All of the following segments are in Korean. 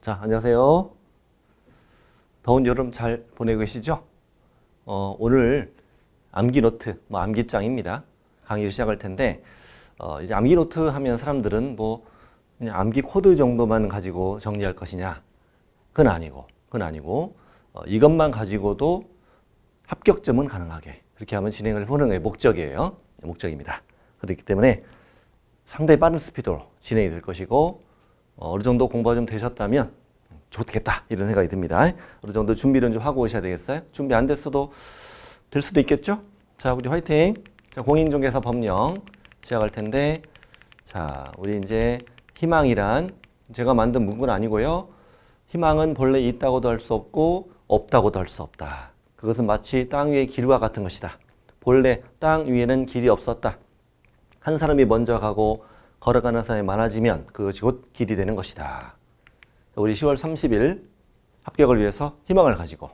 자, 안녕하세요. 더운 여름 잘 보내고 계시죠? 오늘 암기 노트, 암기장입니다. 강의를 시작할 텐데, 이제 암기 노트 하면 사람들은 그냥 암기 코드 정도만 가지고 정리할 것이냐? 그건 아니고, 이것만 가지고도 합격점은 가능하게 그렇게 하면 진행을 하는 게 목적입니다. 그렇기 때문에 상당히 빠른 스피드로 진행이 될 것이고, 어느 정도 공부가 좀 되셨다면 좋겠다 이런 생각이 듭니다. 어느 정도 준비를 좀 하고 오셔야 되겠어요. 준비 안 됐어도 될 수도 있겠죠. 자, 우리 화이팅. 자, 공인중개사 법령 시작할 텐데, 자, 우리 이제 희망이란 제가 만든 문구는 아니고요. 희망은 본래 있다고도 할 수 없고 없다고도 할 수 없다. 그것은 마치 땅 위의 길과 같은 것이다. 본래 땅 위에는 길이 없었다. 한 사람이 먼저 가고 걸어가는 사람이 많아지면 그것이 곧 길이 되는 것이다. 우리 10월 30일 합격을 위해서 희망을 가지고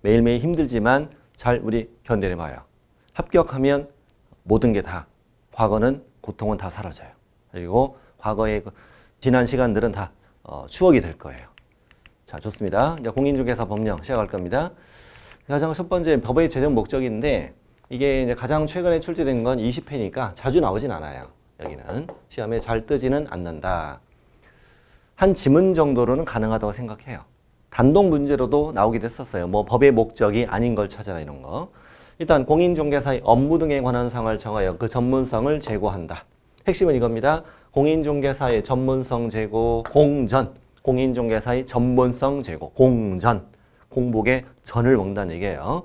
매일매일 힘들지만 잘 우리 견뎌내봐요. 합격하면 모든 게 다, 과거는 고통은 다 사라져요. 그리고 과거의 지난 시간들은 다 추억이 될 거예요. 자, 좋습니다. 이제 공인중개사 법령 시작할 겁니다. 가장 첫 번째 법의 제정 목적인데, 이게 이제 가장 최근에 출제된 건 20회니까 자주 나오진 않아요. 여기는 시험에 잘 뜨지는 않는다. 한 지문 정도로는 가능하다고 생각해요. 단독 문제로도 나오기도 했었어요. 법의 목적이 아닌 걸 찾아라 이런 거. 일단 공인중개사의 업무 등에 관한 사항을 정하여 그 전문성을 제고한다. 핵심은 이겁니다. 공인중개사의 전문성 제고, 공인중개사의 전문성 제고, 공복의 전을 먹는다는 얘기예요.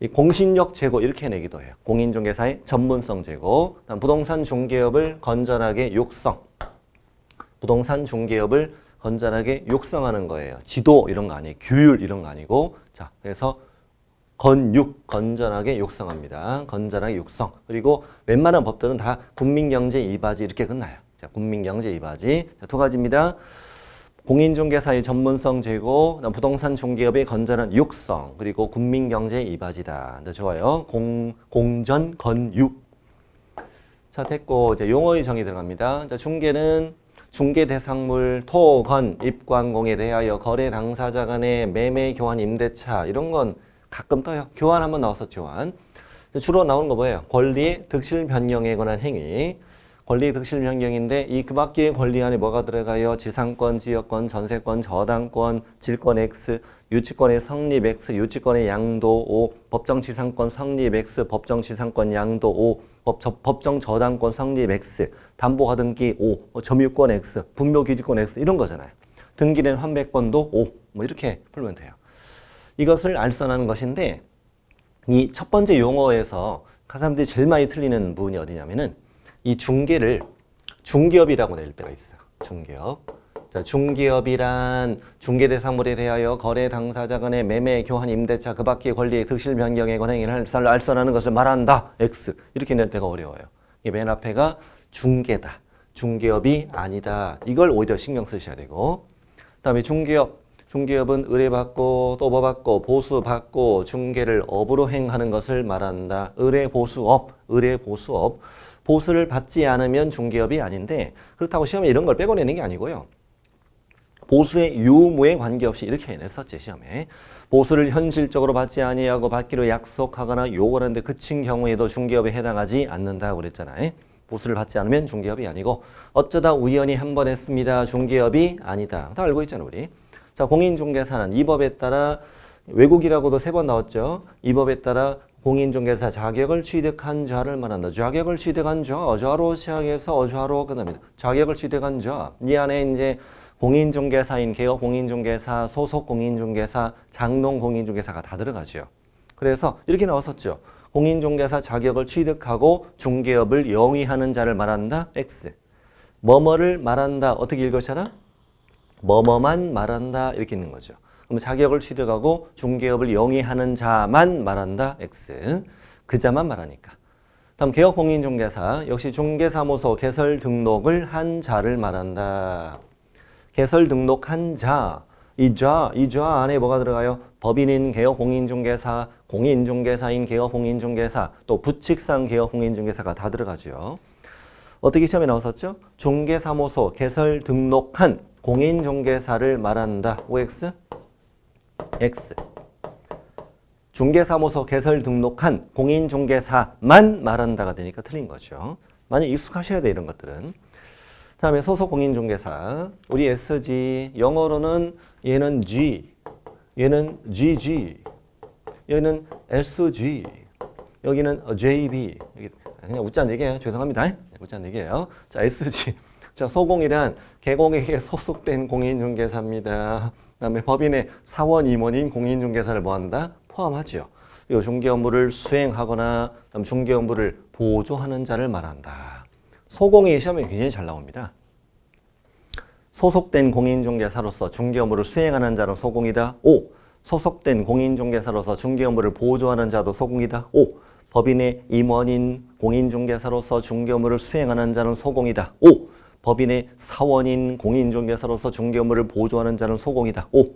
이 공신력 제고 이렇게 내기도 해요. 공인중개사의 전문성 제고, 부동산 중개업을 건전하게 육성. 부동산 중개업을 건전하게 육성하는 거예요. 지도 이런 거 아니에요. 규율 이런 거 아니고. 자, 그래서 건전하게 육성합니다. 건전하게 육성. 그리고 웬만한 법들은 다 국민경제 이바지 이렇게 끝나요. 자, 국민경제 이바지. 자, 두 가지입니다. 공인중개사의 전문성 제고, 부동산 중개업의 건전한 육성, 그리고 국민경제 이바지다. 네, 좋아요. 공전, 건육. 자, 됐고, 이제 용어의 정의 들어갑니다. 자, 중개는 중개 대상물, 토, 건, 입관공에 대하여 거래 당사자 간의 매매, 교환, 임대차, 이런 건 가끔 떠요. 교환 한번 나왔었죠, 교환. 주로 나오는 거 뭐예요? 권리의 득실 변경에 관한 행위. 권리의 득실 변경인데, 그 밖의 권리 안에 뭐가 들어가요? 지상권, 지역권, 전세권, 저당권, 질권 X, 유치권의 성립 X, 유치권의 양도 O, 법정 지상권 성립 X, 법정 지상권 양도 O, 법정 저당권 성립 X, 담보가등기 O, 점유권 X, 분묘기지권 X 이런 거잖아요. 등기된 환매권도 O, 이렇게 풀면 돼요. 이것을 알선하는 것인데, 이 첫 번째 용어에서 사람들이 제일 많이 틀리는 부분이 어디냐면은 이 중개를 중개업이라고 낼 때가 있어요. 중개업. 자, 중개업이란 중개 대상물에 대하여 거래 당사자 간의 매매, 교환, 임대차, 그 밖의 권리의 득실 변경에 관한 행위를 알선하는 것을 말한다. X. 이렇게 낼 때가 어려워요. 이 맨 앞에가 중개다. 중개업이 아니다. 이걸 오히려 신경 쓰셔야 되고. 그다음에 중개업은 의뢰받고 또 뭐 받고 보수받고 중개를 업으로 행하는 것을 말한다. 의뢰보수업. 보수를 받지 않으면 중개업이 아닌데, 그렇다고 시험에 이런 걸 빼고 내는 게 아니고요. 보수의 유무에 관계없이 이렇게 냈었지, 시험에. 보수를 현실적으로 받지 아니하고 받기로 약속하거나 요구하는데 그친 경우에도 중개업에 해당하지 않는다고 그랬잖아요. 보수를 받지 않으면 중개업이 아니고, 어쩌다 우연히 한 번 했습니다. 중개업이 아니다. 다 알고 있잖아요, 우리. 자, 공인중개사는 이 법에 따라, 외국이라고도 3번 나왔죠. 이 법에 따라 공인중개사 자격을 취득한 자를 말한다. 자격을 취득한 자, 자로 시작해서 자로 끝납니다. 자격을 취득한 자. 이 안에 이제 공인중개사인 개업 공인중개사, 소속 공인중개사, 장롱 공인중개사가 다 들어가죠. 그래서 이렇게 나왔었죠. 공인중개사 자격을 취득하고 중개업을 영위하는 자를 말한다. X. 뭐뭐를 말한다. 어떻게 읽으셔라? 뭐뭐만 말한다. 이렇게 있는 거죠. 그럼 자격을 취득하고 중개업을 영위하는 자만 말한다. X. 그 자만 말하니까. 다음 개업공인중개사. 역시 중개사무소 개설 등록을 한 자를 말한다. 개설 등록한 자. 이 자 안에 뭐가 들어가요? 법인인 개업공인중개사, 공인중개사인 개업공인중개사, 또 부칙상 개업공인중개사가 다 들어가죠. 어떻게 시험에 나왔었죠? 중개사무소 개설 등록한 공인중개사를 말한다. OX? X. 중개사무소 개설 등록한 공인중개사만 말한다가 되니까 틀린 거죠. 많이 익숙하셔야 돼, 이런 것들은. 다음에 소속 공인중개사. 우리 SG. 영어로는 얘는 G, 얘는 GG, 얘는 SG, 여기는 JB. 그냥 웃자는 얘기예요. 죄송합니다. 웃자는 얘기예요. 자, SG. 자, 소공이란 개공에게 소속된 공인중개사입니다. 그다음에 법인의 사원, 임원인 공인중개사를 뭐한다? 포함하죠. 이 중개 업무를 수행하거나 중개 업무를 보조하는 자를 말한다. 소공이 시험에 굉장히 잘 나옵니다. 소속된 공인중개사로서 중개 업무를 수행하는 자는 소공이다. O. 소속된 공인중개사로서 중개 업무를 보조하는 자도 소공이다. O. 법인의 임원인 공인중개사로서 중개 업무를 수행하는 자는 소공이다. O. 법인의 사원인 공인중개사로서 중개 업무를 보조하는 자는 소공이다. O.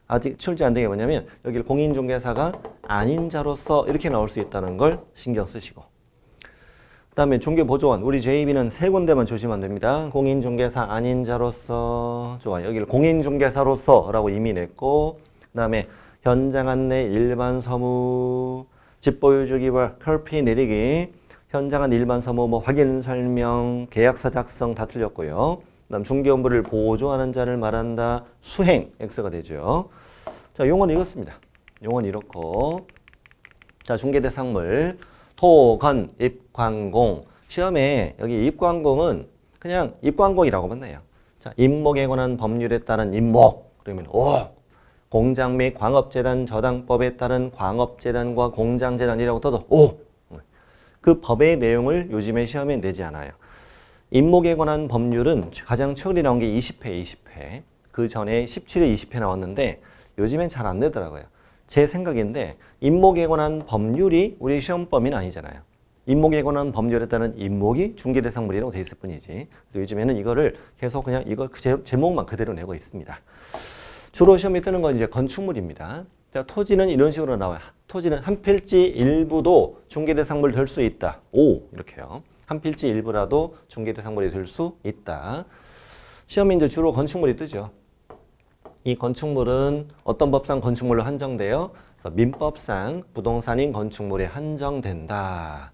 아직 출제 안 된 게 뭐냐면 여기 공인중개사가 아닌 자로서 이렇게 나올 수 있다는 걸 신경 쓰시고, 그 다음에 중개보조원, 우리 JB는 세 군데만 조심하면 됩니다. 공인중개사 아닌 자로서, 좋아요. 여기를 공인중개사로서 라고 이미 냈고, 그 다음에 현장 안내, 일반 서무, 집 보여주기, 컬피 내리기, 현장 안내, 일반 서무, 뭐 확인 설명, 계약서 작성 다 틀렸고요. 그다음 중개 업무를 보조하는 자를 말한다. 수행 X가 되죠. 자, 용어는 이렇습니다. 용어는 이렇고, 자, 중개대상물 토, 건, 입, 관공. 시험에 여기 입, 관공은 그냥 입, 관공이라고 만나요. 자, 임목에 관한 법률에 따른 임목. 그러면 오. 공장 및 광업재단 저당법에 따른 광업재단과 공장재단이라고 떠도 오. 그 법의 내용을 요즘에 시험에 내지 않아요. 임목에 관한 법률은 가장 최근에 나온 게 20회. 그 전에 17회, 20회 나왔는데 요즘엔 잘 안 내더라고요. 제 생각인데 임목에 관한 법률이 우리 시험 범위는 아니잖아요. 임목에 관한 법률에 따른 임목이 중개대상물이라고 돼 있을 뿐이지. 그래서 요즘에는 이거를 계속 그냥 이거 제목만 그대로 내고 있습니다. 주로 시험에 뜨는 건 이제 건축물입니다. 자, 토지는 이런 식으로 나와요. 토지는 한 필지 일부도 중개대상물 될 수 있다. 오, 이렇게요. 한 필지 일부라도 중개대상물이 될 수 있다. 시험에 이제 주로 건축물이 뜨죠. 이 건축물은 어떤 법상 건축물로 한정돼요? 그래서 민법상 부동산인 건축물에 한정된다.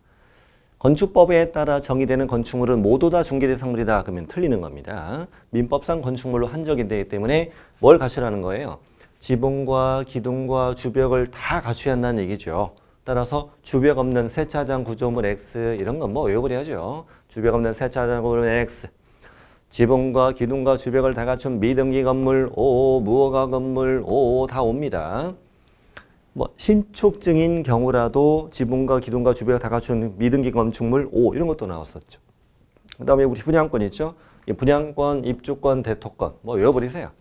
건축법에 따라 정의되는 건축물은 모두 다 중개대상물이다. 그러면 틀리는 겁니다. 민법상 건축물로 한정이 되기 때문에 뭘 갖추라는 거예요? 지붕과 기둥과 주벽을 다 갖춰야 한다는 얘기죠. 따라서 주벽 없는 세차장 구조물 X 이런 건 뭐 외워버려야죠. 주벽 없는 세차장 구조물 X, 지붕과 기둥과 주벽을 다 갖춘 미등기 건물 O, 무허가 건물 O 다 옵니다. 뭐 신축증인 경우라도 지붕과 기둥과 주벽을 다 갖춘 미등기 건축물 O 이런 것도 나왔었죠. 그 다음에 우리 분양권 있죠. 분양권, 입주권, 대토권 뭐 외워버리세요.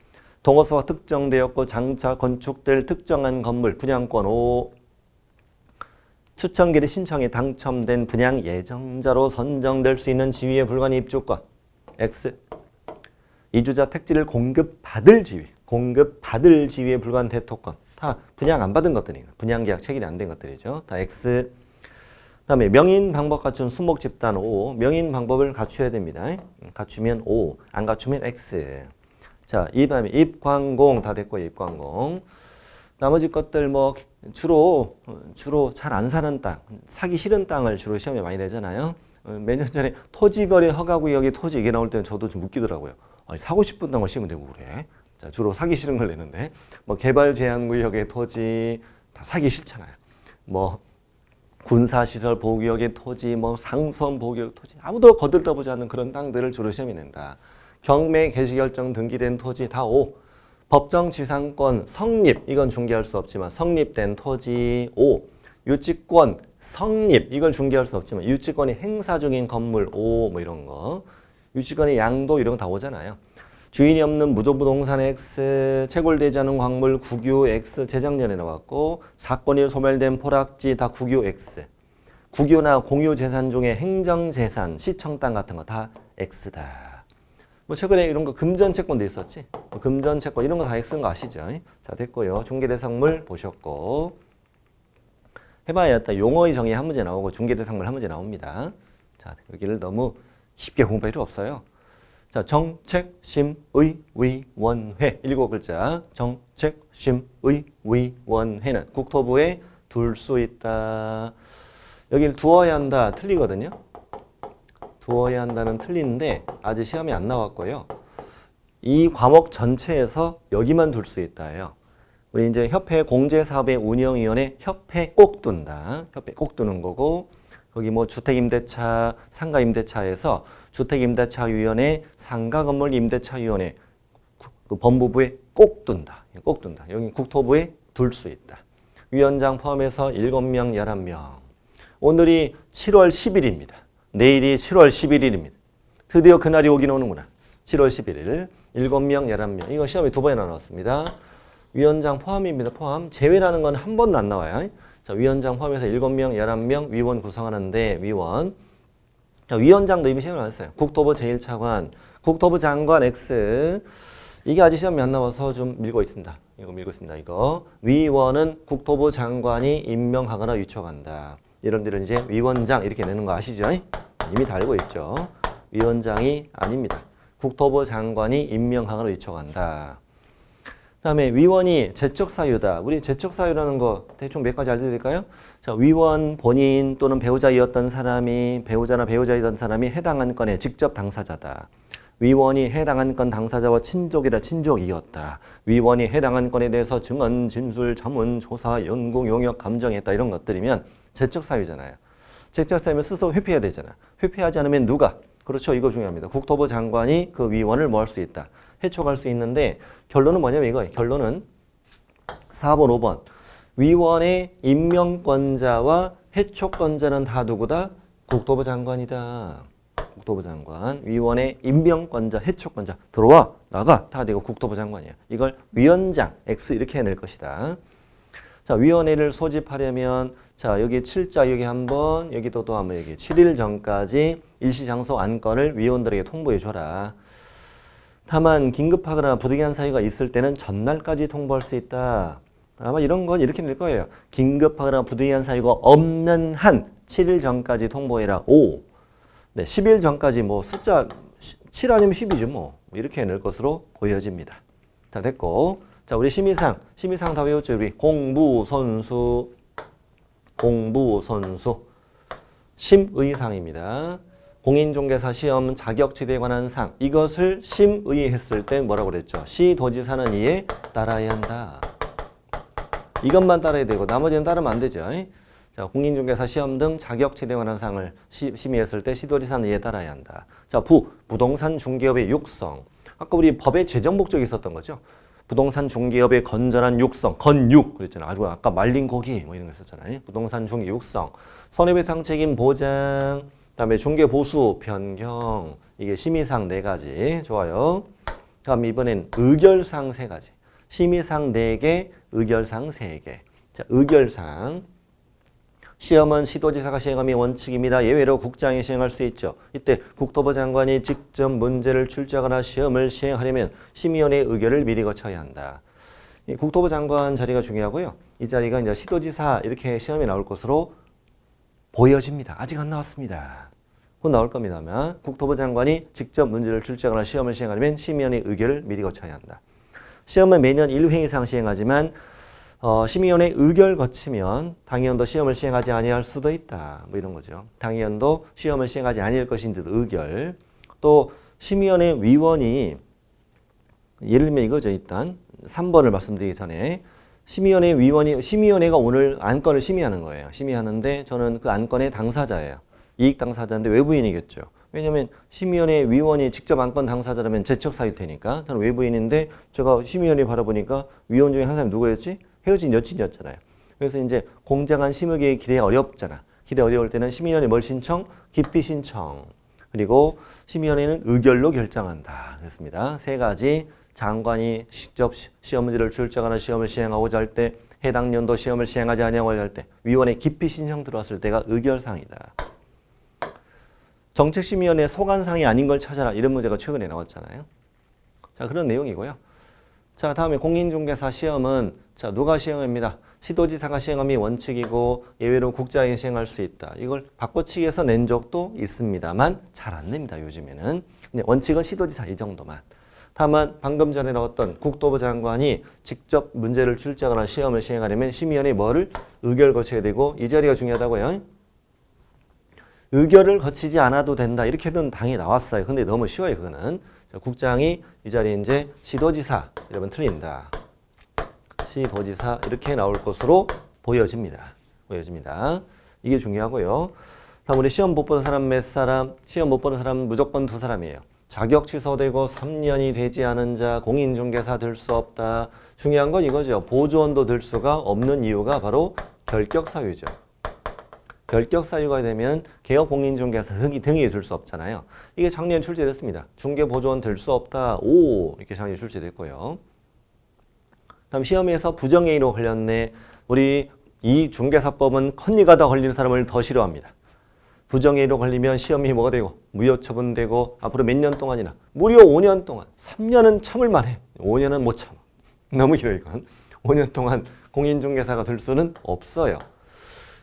동호수가 특정되었고 장차 건축될 특정한 건물 분양권 O, 추천기를 신청에 당첨된 분양 예정자로 선정될 수 있는 지위에 불과한 입주권 X, 이주자 택지를 공급받을 지위에 불과한 대토권 다 분양 안 받은 것들이에요. 분양계약 체결이 안 된 것들이죠. 다 X. 그다음에 명인 방법 갖춘 수목 집단 O, 명인 방법을 갖춰야 됩니다. 갖추면 O, 안 갖추면 X. 자, 이 다음에 입관공 다 됐고요. 입관공. 나머지 것들 뭐 주로 잘 안 사는 땅, 사기 싫은 땅을 주로 시험에 많이 내잖아요. 몇 년 전에 토지거래 허가구역에 토지 이게 나올 때는 저도 좀 웃기더라고요. 아니, 사고 싶은 땅을 시험에 내고 그래. 자, 주로 사기 싫은 걸 내는데 뭐 개발 제한 구역의 토지 다 사기 싫잖아요. 뭐 군사시설 보호구역의 토지, 뭐 상선 보호구역 토지 아무도 거들떠보지 않는 그런 땅들을 주로 시험에 낸다. 경매 개시결정 등기된 토지 다 O. 법정지상권 성립, 이건 중개할 수 없지만 성립된 토지 O. 유치권 성립, 이걸 중개할 수 없지만 유치권이 행사 중인 건물 O 뭐 이런 거. 유치권의 양도 이런 거 다 오잖아요. 주인이 없는 무조부동산 X, 채굴되지 않은 광물 국유 X 재작년에 나왔고 사건이 소멸된 포락지 다 국유 X. 국유나 공유재산 중에 행정재산, 시청 땅 같은 거 다 X다. 뭐 최근에 이런 거 금전채권도 있었지. 금전채권 이런 거 다 X인 거 아시죠? 자, 됐고요. 중개대상물 보셨고 해봐야 딱 용어의 정의 한 문제 나오고 중개대상물 한 문제 나옵니다. 자, 여기를 너무 쉽게 공부할 필요 없어요. 자, 정책심의위원회 7글자. 정책심의위원회는 국토부에 둘 수 있다. 여길 두어야 한다 틀리거든요. 두어야 한다는 틀린데 아직 시험이 안 나왔고요. 이 과목 전체에서 여기만 둘 수 있다예요. 우리 이제 협회 공제사업의 운영위원회 협회 꼭 둔다. 협회 꼭 두는 거고 거기 뭐 주택임대차, 상가임대차에서 주택임대차위원회, 상가건물임대차위원회 그 법무부에 꼭 둔다. 꼭 둔다. 여기 국토부에 둘 수 있다. 위원장 포함해서 7명, 11명. 오늘이 7월 10일입니다. 내일이 7월 11일입니다. 드디어 그날이 오긴 오는구나. 7월 11일. 7명, 11명. 이거 시험에 2번이나 나왔습니다. 위원장 포함입니다. 포함. 제외라는 건 한 번도 안 나와요. 자, 위원장 포함해서 7명, 11명 위원 구성하는데 위원. 자, 위원장도 이미 시험을 나왔어요. 국토부 제1차관, 국토부 장관 X. 이게 아직 시험이 안 나와서 좀 밀고 있습니다. 이거 밀고 있습니다. 이거. 위원은 국토부 장관이 임명하거나 위촉한다. 이런 데를 이제 위원장 이렇게 내는 거 아시죠? 이미 다 알고 있죠. 위원장이 아닙니다. 국토부 장관이 임명하거나 위촉한다. 그다음에 위원이 재적 사유다. 우리 재적 사유라는 거 대충 몇 가지 알려드릴까요? 자, 위원 본인 또는 배우자이었던 사람이 배우자나 배우자이던 사람이 해당 안건의 직접 당사자다. 위원이 해당 안건 당사자와 친족이라 친족이었다. 위원이 해당 안건에 대해서 증언, 진술, 자문, 조사, 연구, 용역, 감정했다. 이런 것들이면 재적 사유잖아요. 재적 사유면 스스로 회피해야 되잖아. 회피하지 않으면 누가? 그렇죠. 이거 중요합니다. 국토부 장관이 그 위원을 뭐 할 수 있다. 해촉할 수 있는데 결론은 뭐냐면 이거예요. 결론은 4번, 5번. 위원의 임명권자와 해촉권자는 다 누구다? 국토부 장관이다. 국토부 장관. 위원의 임명권자, 해촉권자. 들어와, 나가. 다 되고 국토부 장관이야. 이걸 위원장, X 이렇게 해낼 것이다. 자, 위원회를 소집하려면 자, 여기 7자 여기 한번, 여기도 또 한번 여기 7일 전까지 일시장소 안건을 위원들에게 통보해 줘라. 다만 긴급하거나 부득이한 사유가 있을 때는 전날까지 통보할 수 있다. 아마 이런 건 이렇게 낼 거예요. 긴급하거나 부득이한 사유가 없는 한 7일 전까지 통보해라. 5. 네, 10일 전까지 뭐 숫자 7 아니면 10이죠 뭐. 이렇게 낼 것으로 보여집니다. 자, 됐고. 자, 우리 심의상 다 외웠죠. 우리 공부선수. 심의상입니다. 공인중개사 시험 자격지대에 관한 상. 이것을 심의했을 때 뭐라고 그랬죠? 시도지사는 이에 따라야 한다. 이것만 따라야 되고 나머지는 따르면 안 되죠. 자, 공인중개사 시험 등 자격지대에 관한 상을 심의했을 때 시도지사는 이에 따라야 한다. 자, 부동산 중개업의 육성. 아까 우리 법의 재정 목적이 있었던 거죠. 부동산 중개업의 건전한 육성, 건육 그랬잖아요. 아주 아까 말린 고기 뭐 이런 거 있었잖아요. 부동산 중개 육성, 손해배상 책임 보장, 그다음에 중개 보수 변경, 이게 심의상 4가지 좋아요. 다음 이번엔 의결상 3가지, 심의상 4개, 의결상 3개. 자, 의결상. 시험은 시도지사가 시행함이 원칙입니다. 예외로 국장이 시행할 수 있죠. 이때 국토부 장관이 직접 문제를 출제하거나 시험을 시행하려면 심의위원회의 의결을 미리 거쳐야 한다. 이 국토부 장관 자리가 중요하고요. 이 자리가 이제 시도지사 이렇게 시험에 나올 것으로 보여집니다. 아직 안 나왔습니다. 곧 나올 겁니다만 국토부 장관이 직접 문제를 출제하거나 시험을 시행하려면 심의위원회의 의결을 미리 거쳐야 한다. 시험은 매년 1회 이상 시행하지만 심의위원회 의결 거치면 당연도 시험을 시행하지 아니할 수도 있다. 뭐 이런 거죠. 당연도 시험을 시행하지 아니할 것인데도 의결. 또 심의위원회 위원이 예를 들면 이거죠. 일단 3번을 말씀드리기 전에 심의위원회가 오늘 안건을 심의하는 거예요. 심의하는데 저는 그 안건의 당사자예요. 이익 당사자인데 외부인이겠죠. 왜냐하면 심의위원회 위원이 직접 안건 당사자라면 재척 사유 되니까 저는 외부인인데 제가 심의위원회 바라보니까 위원 중에 한 사람이 누구였지? 헤어진 여친이었잖아요. 그래서 이제 공정한 심의계획이 기대 어렵잖아. 기대 어려울 때는 심의위원회 뭘 신청? 기피 신청. 그리고 심의위원회는 의결로 결정한다. 그렇습니다. 3가지. 장관이 직접 시험 문제를 출제하거나 시험을 시행하고자 할 때, 해당 연도 시험을 시행하지 아니하고자 할 때, 위원회 기피 신청 들어왔을 때가 의결상이다. 정책심의위원회 소관상이 아닌 걸 찾아라. 이런 문제가 최근에 나왔잖아요. 자, 그런 내용이고요. 자, 다음에 공인중개사 시험은 자, 누가 시행합니다. 시도지사가 시행함이 원칙이고 예외로 국장이 시행할 수 있다. 이걸 바꿔치기해서 낸 적도 있습니다만 잘 안 냅니다. 요즘에는. 근데 원칙은 시도지사 이 정도만. 다만 방금 전에 나왔던 국토부 장관이 직접 문제를 출제하거나 시험을 시행하려면 심의위원회 뭐를 의결 거쳐야 되고 이 자리가 중요하다고요. 의결을 거치지 않아도 된다 이렇게는 당이 나왔어요. 근데 너무 쉬워요 그거는. 자, 국장이 이 자리에 이제 시도지사 이러면 틀린다. 시도지사 이렇게 나올 것으로 보여집니다. 이게 중요하고요. 다음 우리 시험 못 보는 사람 몇 사람? 시험 못 보는 사람 무조건 2사람이에요. 자격 취소되고 3년이 되지 않은 자 공인중개사 될 수 없다. 중요한 건 이거죠. 보조원도 될 수가 없는 이유가 바로 결격사유죠. 결격사유가 되면 개업 공인중개사 등이 될 수 없잖아요. 이게 작년 출제됐습니다. 중개보조원 될 수 없다. 오 이렇게 작년 출제됐고요. 다음 시험에서 부정행위로 걸렸네. 우리 이 중개사법은 컨니가다 걸리는 사람을 더 싫어합니다. 부정행위로 걸리면 시험이 뭐가 되고 무효 처분되고 앞으로 몇 년 동안이나 무려 5년 동안 3년은 참을 만해. 5년은 못 참아. 너무 길어요 이건. 5년 동안 공인중개사가 될 수는 없어요.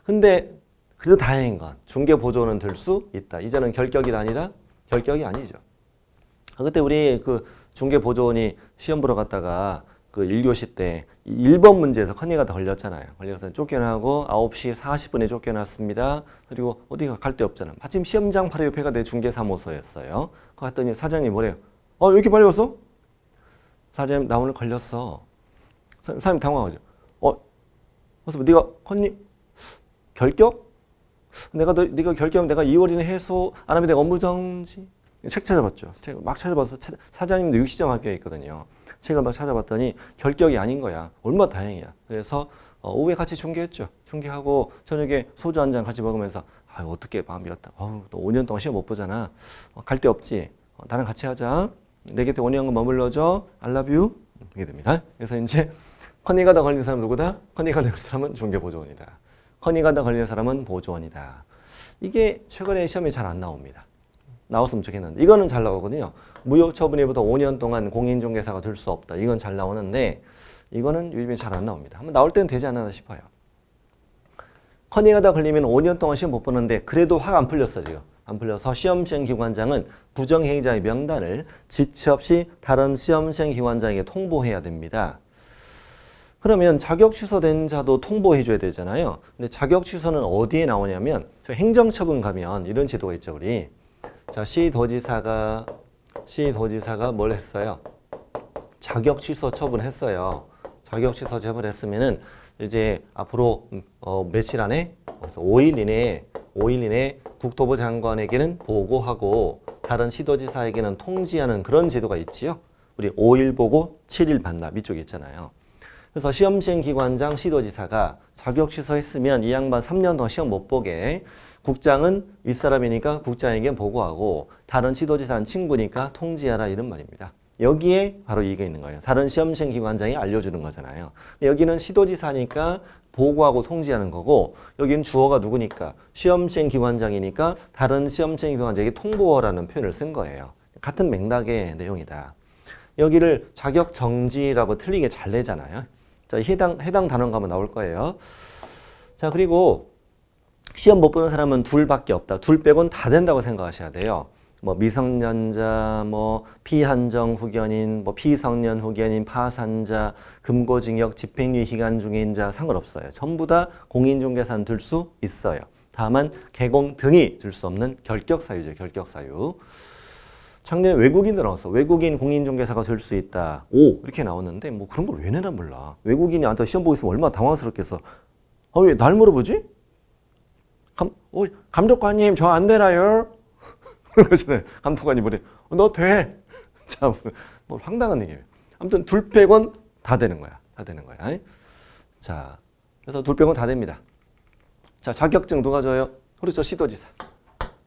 근데 그래도 다행인 건 중개보조원은 될 수 있다. 이제는 결격이 아니라 결격이 아니죠. 그때 우리 그 중개보조원이 시험 보러 갔다가 그 1교시 때 1번 문제에서 컨니가 다 걸렸잖아요. 걸려서 쫓겨나고 9시 40분에 쫓겨났습니다. 그리고 어디가 갈 데 없잖아. 마침 시험장 바로 옆에가 내 중개사무소였어요. 갔더니 사장님이 뭐래요? 왜 이렇게 빨리 왔어? 사장님 나 오늘 걸렸어. 사장님 당황하죠. 그래서 네가 컨니 결격? 네가 결격하면 내가 2월 이내 해소 안 하면 내가 업무정지. 책 찾아봤죠. 책 막 찾아봐서 사장님도 육시정 학교에 있거든요. 책을 막 찾아봤더니 결격이 아닌 거야. 얼마나 다행이야. 그래서 오후에 같이 중개했죠. 중개하고 저녁에 소주 한 잔 같이 먹으면서 어떻게 마음이 왔다. 또 5년 동안 시험 못 보잖아. 갈 데 없지. 나랑 같이 하자. 내 곁에 5년간 머물러줘. I love you. 이게 됩니다. 그래서 이제 컨니가 다 걸린 사람은 누구다? 컨니가 다 걸린 사람은 중개보조원이다. 컨니가 다 걸린 사람은 보조원이다. 이게 최근에 시험에 잘 안 나옵니다. 나왔으면 좋겠는데 이거는 잘 나오거든요. 무효처분일부터 5년 동안 공인중개사가 될 수 없다. 이건 잘 나오는데 이거는 요즘에 잘 안 나옵니다. 한번 나올 때는 되지 않나 싶어요. 컨니가 다 걸리면 5년 동안 시험 못 보는데 그래도 화가 안 풀렸어 지금. 안 풀려서 시험시행기관장은 부정행위자의 명단을 지체 없이 다른 시험시행기관장에게 통보해야 됩니다. 그러면 자격 취소된 자도 통보해줘야 되잖아요. 근데 자격 취소는 어디에 나오냐면 저 행정처분 가면 이런 제도가 있죠 우리. 자, 시도지사가 뭘 했어요? 자격 취소 처분했어요. 자격 취소 처분했으면은 이제 앞으로 며칠 안에 5일 이내에 국토부 장관에게는 보고하고 다른 시도지사에게는 통지하는 그런 제도가 있지요. 우리 5일 보고 7일 반납 이쪽에 있잖아요. 그래서 시험시행기관장 시도지사가 자격 취소했으면 이 양반 3년 동안 시험 못 보게 국장은 윗사람이니까 국장에게 보고하고 다른 시도지사는 친구니까 통지하라 이런 말입니다. 여기에 바로 이게 있는 거예요. 다른 시험시행기관장이 알려주는 거잖아요. 여기는 시도지사니까 보고하고 통지하는 거고 여기는 주어가 누구니까 시험시행기관장이니까 다른 시험시행기관장에게 통보라는 표현을 쓴 거예요. 같은 맥락의 내용이다. 여기를 자격정지라고 틀리게 잘 내잖아요. 자, 해당 단원 가면 나올 거예요. 자, 그리고 시험 못 보는 사람은 둘밖에 없다. 둘 빼고는 다 된다고 생각하셔야 돼요. 뭐 미성년자, 뭐 피한정 후견인, 뭐 피성년 후견인, 파산자, 금고징역, 집행유예 기간 중인 자 상관없어요. 전부 다 공인중개사는 들 수 있어요. 다만 개공 등이 들 수 없는 결격사유죠. 결격사유. 작년에 외국인도 나왔어. 외국인 공인중개사가 될 수 있다. 오 이렇게 나왔는데 뭐 그런 걸 왜 내나 몰라. 외국인이 나한테 시험 보고 있으면 얼마나 당황스럽겠어. 왜 날 물어보지? 감독관님 저 안 되나요? 그러잖아요. 감독관이 뭐래? 너 돼. 자, 뭐 황당한 얘기예요. 아무튼 둘 빼곤 다 되는 거야. 다 되는 거야. 자, 그래서 둘 빼곤 다 됩니다. 자, 자격증 누가 줘요? 그렇죠. 시도지사.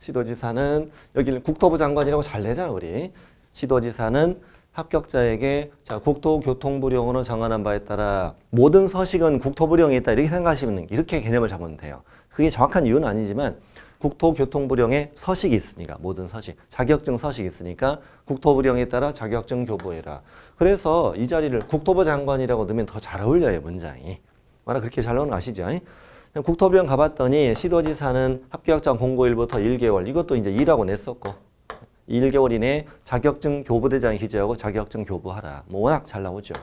시도지사는 여기는 국토부 장관이라고 잘 내잖아 우리. 시도지사는 합격자에게 자 국토교통부령으로 정하는 바에 따라 모든 서식은 국토부령에 있다 이렇게 생각하시면 이렇게 개념을 잡으면 돼요. 그게 정확한 이유는 아니지만 국토교통부령에 서식이 있으니까 모든 서식, 자격증 서식이 있으니까 국토부령에 따라 자격증 교부해라. 그래서 이 자리를 국토부 장관이라고 넣으면 더 잘 어울려요 문장이. 만약 그렇게 잘 나오는 거 아시죠? 국토부령 가봤더니 시도지사는 합격자 공고일부터 1개월 이것도 이제 2라고 냈었고 1개월 이내에 자격증 교부대장 기재하고 자격증 교부하라. 뭐 워낙 잘 나오죠.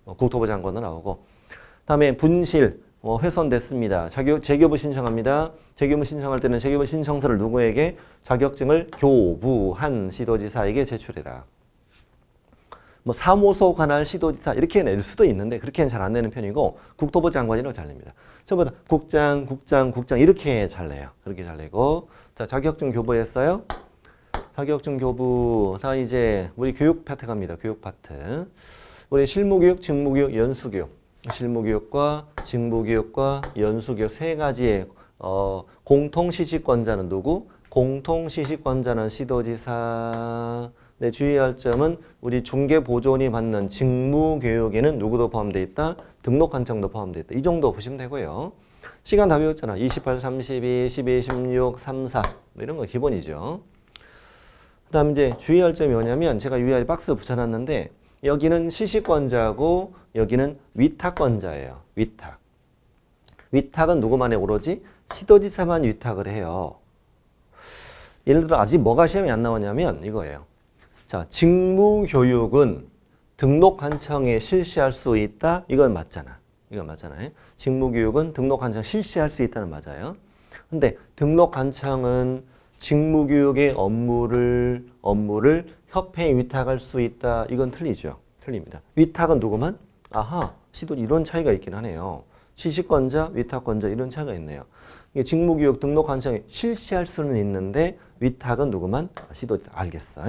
국토부 장관도 나오고. 다음에 분실 훼손됐습니다. 재교부 신청합니다. 재교부 신청할 때는 재교부 신청서를 누구에게? 자격증을 교부한 시도지사에게 제출해라. 뭐 사무소 관할 시도지사 이렇게 낼 수도 있는데 그렇게는 잘 안 내는 편이고 국토부 장관이라고 잘 냅니다. 전부 다 국장 이렇게 잘 내요. 그렇게 잘 내고 자 자격증 교부했어요. 자격증 교부 다 이제 우리 교육 파트 갑니다. 교육 파트. 우리 실무교육, 직무교육, 연수교육. 실무교육과 직무교육과 연수교육 세 가지의 공통시식권자는 누구? 공통시식권자는 시도지사. 네, 주의할 점은 우리 중개보조원이 받는 직무교육에는 누구도 포함되어 있다? 등록한청도 포함되어 있다. 이 정도 보시면 되고요. 시간 다 배웠잖아. 28, 32, 12, 16, 3, 4 뭐 이런 거 기본이죠. 그 다음 이제 주의할 점이 뭐냐면 제가 위에 박스 붙여놨는데 여기는 시식권자고 여기는 위탁권자예요. 위탁. 위탁은 누구만에 오로지? 시도지사만 위탁을 해요. 예를 들어 아직 뭐가 시험에 안 나오냐면 이거예요. 자, 직무교육은 등록한청에 실시할 수 있다? 이건 맞잖아. 이건 맞잖아요. 직무교육은 등록한청 실시할 수 있다는 맞아요. 근데 등록한청은 직무교육의 업무를 협회에 위탁할 수 있다. 이건 틀리죠. 틀립니다. 위탁은 누구만? 아하, 시도 이런 차이가 있긴 하네요. 시식권자, 위탁권자 이런 차이가 있네요. 이게 직무교육 등록한청에 실시할 수는 있는데 위탁은 누구만? 시도 알겠어.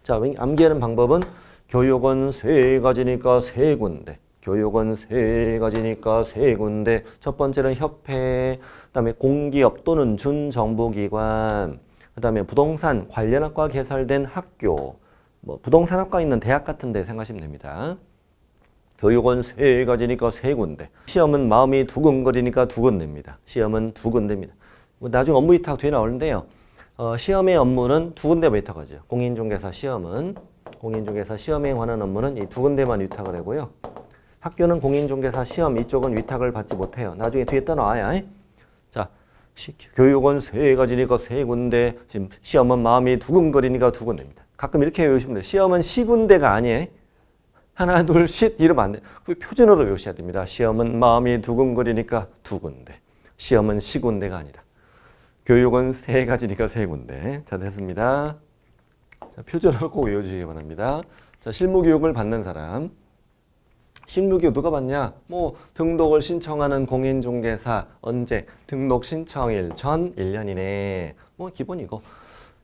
자, 암기하는 방법은 교육은 세 가지니까 세 군데. 교육은 세 가지니까 세 군데. 첫 번째는 협회, 그다음에 공기업 또는 준정부기관, 그다음에 부동산 관련학과 개설된 학교, 뭐 부동산학과 있는 대학 같은 데 생각하시면 됩니다. 교육은 세 가지니까 세 군데. 시험은 마음이 두근거리니까 두 군데입니다. 시험은 두 군데입니다. 나중에 업무 위탁 뒤에 나오는데요. 시험의 업무는 두 군데 위탁하죠. 공인중개사 시험은 공인중개사 시험에 관한 업무는 이 두 군데만 위탁을 하고요. 학교는 공인중개사 시험 이쪽은 위탁을 받지 못해요. 나중에 뒤에 떠나와요. 자, 교육은 세 가지니까 세 군데. 지금 시험은 마음이 두근거리니까 두 군데입니다. 가끔 이렇게 외우시면 돼요. 시험은 시 군데가 아니에요. 하나, 둘, 셋 이러면 안 돼요. 표준어로 외우셔야 됩니다. 시험은 마음이 두근거리니까 두 군데. 시험은 시 군데가 아니라. 교육은 세 가지니까 세 군데. 자, 됐습니다. 자, 표준어로 꼭 외워주시기 바랍니다. 자, 실무교육을 받는 사람. 실무교육 누가 받냐? 뭐 등록을 신청하는 공인중개사 언제? 등록 신청일 전 1년 이내. 뭐 기본이고.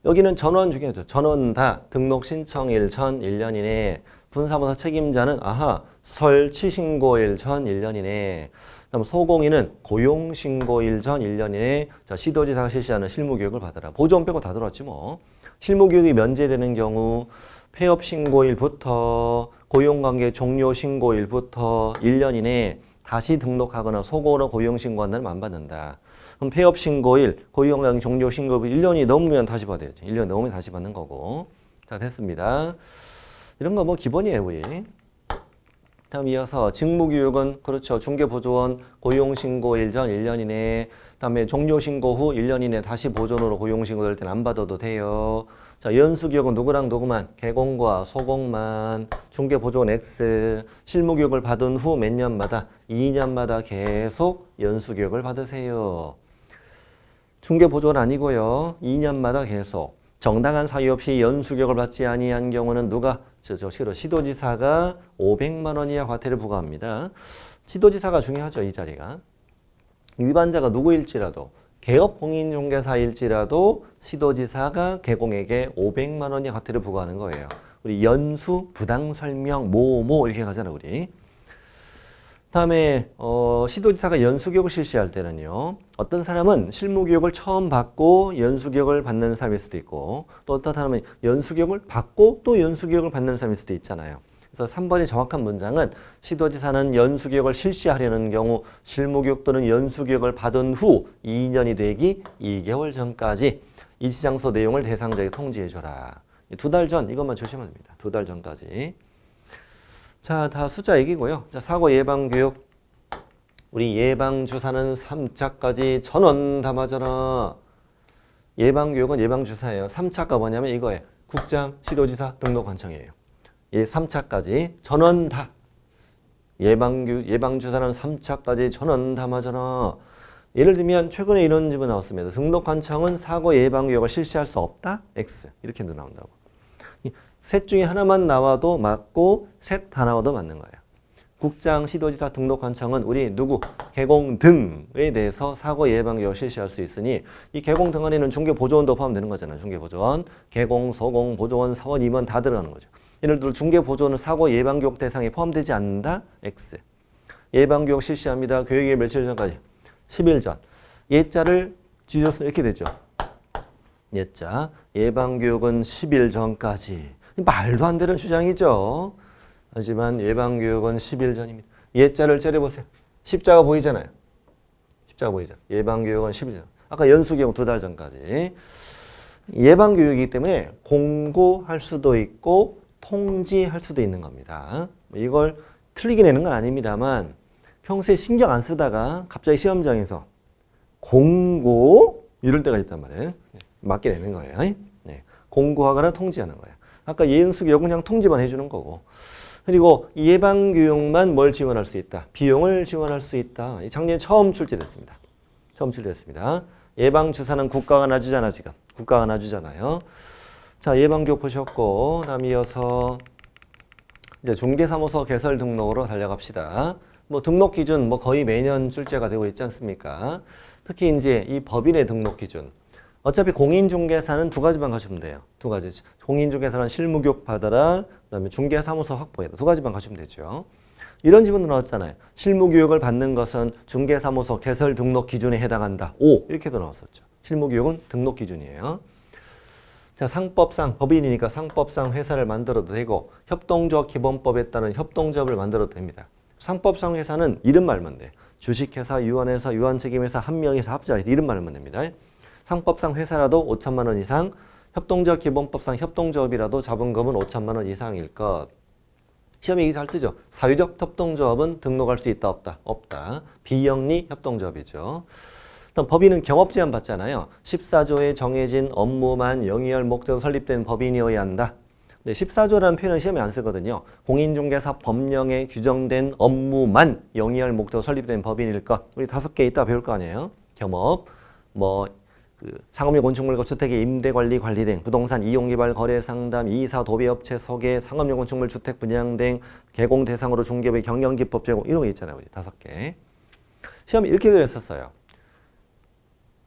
여기는 전원 중요하죠. 전원 다 등록 신청일 전 1년 이내. 분사무소 책임자는 아하 설치 신고일 전 1년 이내. 그다음 소공인은 고용 신고일 전 1년 이내. 자, 시도지사가 실시하는 실무교육을 받아라. 보조원 빼고 다 들어왔지 뭐. 실무교육이 면제되는 경우 폐업 신고일부터 고용관계 종료 신고일부터 1년 이내에 다시 등록하거나 소고로 고용 신고한 날은 안 받는다. 그럼 폐업 신고일, 고용관계 종료 신고일 1년이 넘으면 다시 받아야죠. 1년 넘으면 다시 받는 거고. 자, 됐습니다. 이런 거 뭐 기본이에요, 우리. 다음 이어서 직무교육은 그렇죠. 중개보조원 고용신고일 전 1년 이내에 다음에 종료신고 후 1년 이내에 다시 보존으로 고용신고될 때는 안 받아도 돼요. 자, 연수교육은 누구랑 누구만? 개공과 소공만. 중개보조원 X. 실무교육을 받은 후 몇 년마다? 2년마다 계속 연수교육을 받으세요. 중개보조원 아니고요. 2년마다 계속. 정당한 사유 없이 연수교육을 받지 아니한 경우는 누가? 시도지사가 500만 원 이하 과태료 부과합니다. 시도지사가 중요하죠, 이 자리가. 위반자가 누구일지라도 개업공인중개사일지라도 시도지사가 개공에게 500만 원 이하 과태료 부과하는 거예요. 우리 연수, 부당설명, 뭐 이렇게 가잖아, 우리. 다음에 시도지사가 연수교육을 실시할 때는요. 어떤 사람은 실무교육을 처음 받고 연수교육을 받는 사람일 수도 있고 또 어떤 사람은 연수교육을 받고 또 연수교육을 받는 사람일 수도 있잖아요. 그래서 3번의 정확한 문장은 시도지사는 연수교육을 실시하려는 경우 실무교육 또는 연수교육을 받은 후 2년이 되기 2개월 전까지 이지장소 내용을 대상자에게 통지해줘라. 2달 전 이것만 조심하면 됩니다. 2달 전까지. 자, 다 숫자 얘기고요. 자, 사고 예방 교육. 우리 예방 주사는 3차까지 1000원 다 맞아라. 예방 교육은 예방 주사예요. 3차가 뭐냐면 이거예요. 국장, 시도지사, 등록관청이에요. 이 3차까지 전원 다. 예방주사는 3차까지 전원 다 맞아라. 예를 들면 최근에 이런 질문 나왔습니다. 등록관청은 사고 예방교육을 실시할 수 없다? X. 이렇게 나온다고. 셋 중에 하나만 나와도 맞고 셋 다 나와도 맞는 거예요. 국장, 시도지사, 등록관청은 우리 누구? 개공 등에 대해서 사고 예방교육을 실시할 수 있으니 이 개공 등 안에는 중개보조원도 포함되는 거잖아요. 중개보조원, 개공, 소공, 보조원, 사원, 임원 다 들어가는 거죠. 예를 들어 중개보조원은 사고 예방교육 대상에 포함되지 않는다? X. 예방교육 실시합니다. 교육일 며칠 전까지? 10일 전. 예자를 뒤졌으면 이렇게 되죠. 예자. 예방교육은 10일 전까지. 말도 안 되는 주장이죠. 하지만 예방교육은 10일 전입니다. 예자를 째려보세요. 십자가 보이잖아요. 십자가 보이죠. 예방교육은 10일 전. 아까 연수교육 2달 전까지. 예방교육이기 때문에 공고할 수도 있고 통지할 수도 있는 겁니다. 이걸 틀리게 내는 건 아닙니다만 평소에 신경 안 쓰다가 갑자기 시험장에서 공고 이럴 때가 있단 말이에요. 맞게 내는 거예요. 네. 공고하거나 통지하는 거예요. 아까 예은숙 그냥 통지만 해주는 거고. 그리고 예방교육만 뭘 지원할 수 있다? 비용을 지원할 수 있다. 작년에 처음 출제됐습니다. 처음 출제됐습니다. 예방주사는 국가가 놔주잖아 지금. 국가가 놔주잖아요. 자, 예방교육 보셨고 다음 이어서 이제 중개사무소 개설 등록으로 달려갑시다. 뭐 등록 기준 뭐 거의 매년 출제가 되고 있지 않습니까? 특히 이제 이 법인의 등록 기준. 어차피 공인중개사는 2가지만 가시면 돼요. 2가지. 공인중개사는 실무교육 받아라. 그다음에 중개사무소 확보해라. 2가지만 가시면 되죠. 이런 질문도 나왔잖아요. 실무교육을 받는 것은 중개사무소 개설 등록 기준에 해당한다. 오 이렇게도 나왔었죠. 실무교육은 등록 기준이에요. 자, 상법상 법인이니까 상법상 회사를 만들어도 되고 협동조합 기본법에 따른 협동조합을 만들어도 됩니다. 상법상 회사는 이름 말면 돼. 주식회사, 유한회사, 유한책임회사, 한명회사, 합자회사 이름 말면 됩니다. 상법상 회사라도 5천만 원 이상, 협동조합 기본법상 협동조합이라도 자본금은 5천만 원 이상일 것. 시험에 이게 잘 뜨죠. 사회적 협동조합은 등록할 수 있다 없다? 없다. 비영리 협동조합이죠. 법인은 경업제한 받잖아요. 14조에 정해진 업무만 영위할 목적으로 설립된 법인이어야 한다. 14조라는 표현은 시험에 안 쓰거든요. 공인중개사 법령에 규정된 업무만 영위할 목적으로 설립된 법인일 것. 우리 5개 있다 배울 거 아니에요. 겸업, 상업용 건축물과 주택의 임대관리, 관리 등, 부동산 이용개발, 거래 상담, 이사, 도배업체 소개, 상업용 건축물 주택 분양 등, 개공 대상으로 중개업의 경영기법 제공 이런 거 있잖아요. 우리 5개. 시험에 이렇게 되어 있었어요.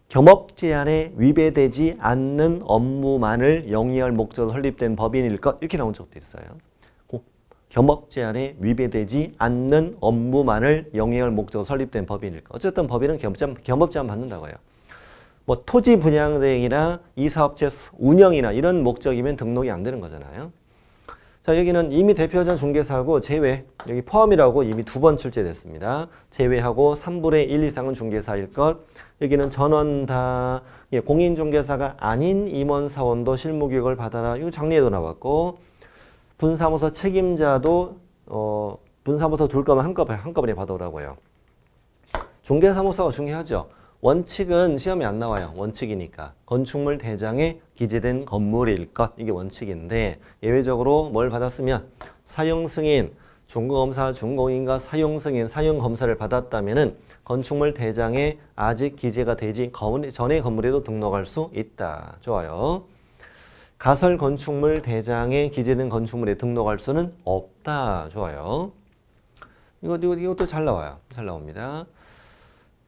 겸업 제한에 위배되지 않는 업무만을 영위할 목적으로 설립된 법인일 것 이렇게 나온 적도 있어요. 겸업 제한에 위배되지 않는 업무만을 영위할 목적으로 설립된 법인일 것. 어쨌든 법인은 겸업 제한 받는다고 해요. 뭐 토지 분양 등이나 이 사업체 운영이나 이런 목적이면 등록이 안 되는 거잖아요. 자, 여기는 이미 대표자 중개사하고 제외, 여기 포함이라고 이미 2번 출제됐습니다. 제외하고 3분의 1 이상은 중개사일 것. 여기는 전원 다 공인중개사가 아닌 임원사원도 실무교육을 받아라. 이거 작년에도 나왔고 분사무소 책임자도 분사무소 둘 거면 한꺼번에 받아오라고요. 중개사무소가 중요하죠. 원칙은 시험에 안 나와요. 원칙이니까. 건축물 대장에 기재된 건물일 것. 이게 원칙인데 예외적으로 뭘 받았으면 사용승인, 중공검사, 중공인과 사용승인, 사용검사를 받았다면은 건축물 대장에 아직 기재가 되지 전에 건물에도 등록할 수 있다. 좋아요. 가설 건축물 대장에 기재된 건축물에 등록할 수는 없다. 좋아요. 이것도 잘 나와요. 잘 나옵니다.